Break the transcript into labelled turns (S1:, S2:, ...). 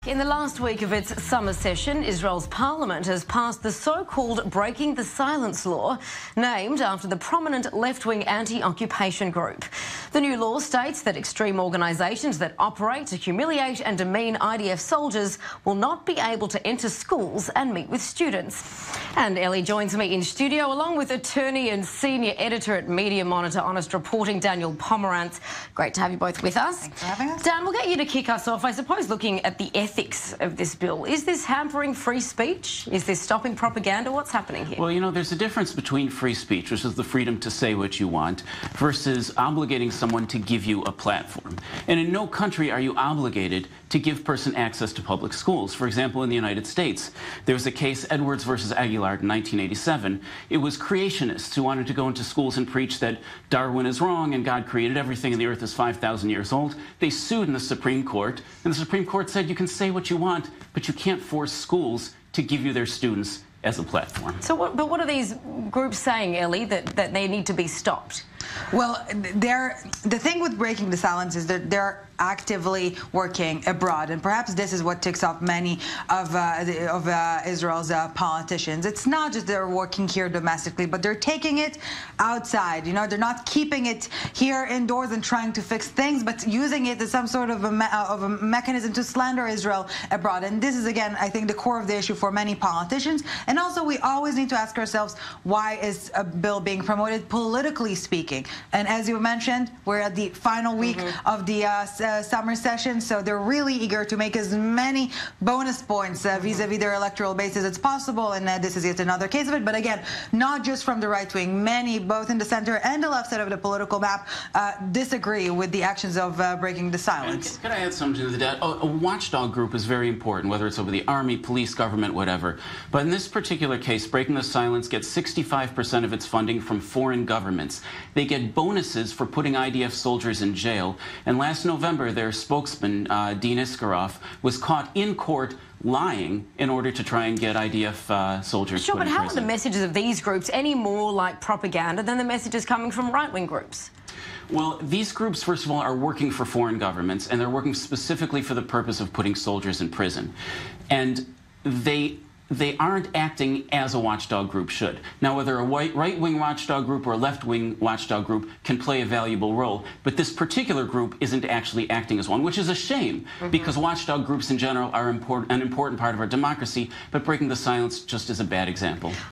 S1: In the last week of its summer session, Israel's parliament has passed the so-called Breaking the Silence law, named after the prominent left-wing anti-occupation group. The new law states that extreme organisations that operate to humiliate and demean IDF soldiers will not be able to enter schools and meet with students. And Ellie joins me in studio, along with attorney and senior editor at Media Monitor Honest Reporting, Daniel Pomerantz. Great to have you both with us.
S2: Thanks for having us.
S1: Dan, we'll get you to kick us off. I suppose looking at the ethics of this bill, is this hampering free speech? Is this stopping propaganda? What's happening here?
S3: Well, you know, there's a difference between free speech, which is the freedom to say what you want, versus obligating someone to give you a platform. And in no country are you obligated to give a person access to public schools. For example, in the United States, there was a case, Edwards versus Aguilar, in 1987. It was creationists who wanted to go into schools and preach that Darwin is wrong and God created everything and the earth is 5,000 years old. They sued in the Supreme Court, and the Supreme Court said you can say what you want, but you can't force schools to give you their students as a platform.
S1: So what are these groups saying, Ellie, that they need to be stopped?
S2: Well, the thing with Breaking the Silence is that they're actively working abroad, and perhaps this is what ticks off many of Israel's politicians. It's not just they're working here domestically, but they're taking it outside. You know, they're not keeping it here indoors and trying to fix things, but using it as some sort of a mechanism to slander Israel abroad. And this is, again, I think, the core of the issue for many politicians. And also, we always need to ask ourselves, why is a bill being promoted politically speaking? And as you mentioned, we're at the final week of the summer session, so they're really eager to make as many bonus points vis-a-vis their electoral bases as possible, and this is yet another case of it. But again, not just from the right wing. Many, both in the center and the left side of the political map, disagree with the actions of Breaking the Silence.
S3: Can I add something to that? A watchdog group is very important, whether it's over the army, police, government, whatever. But in this particular case, Breaking the Silence gets 65% of its funding from foreign governments. They get bonuses for putting IDF soldiers in jail. And last November, their spokesman, Dean Iskarov, was caught in court lying in order to try and get IDF soldiers
S1: Sure,
S3: put in
S1: but how
S3: prison.
S1: are the messages of these groups any more like propaganda than the messages coming from right-wing groups?
S3: Well, these groups, first of all, are working for foreign governments, and they're working specifically for the purpose of putting soldiers in prison. And they aren't acting as a watchdog group should. Now, whether a right-wing watchdog group or a left-wing watchdog group can play a valuable role, but this particular group isn't actually acting as one, which is a shame, because watchdog groups in general are an important part of our democracy, but Breaking the Silence just is a bad example.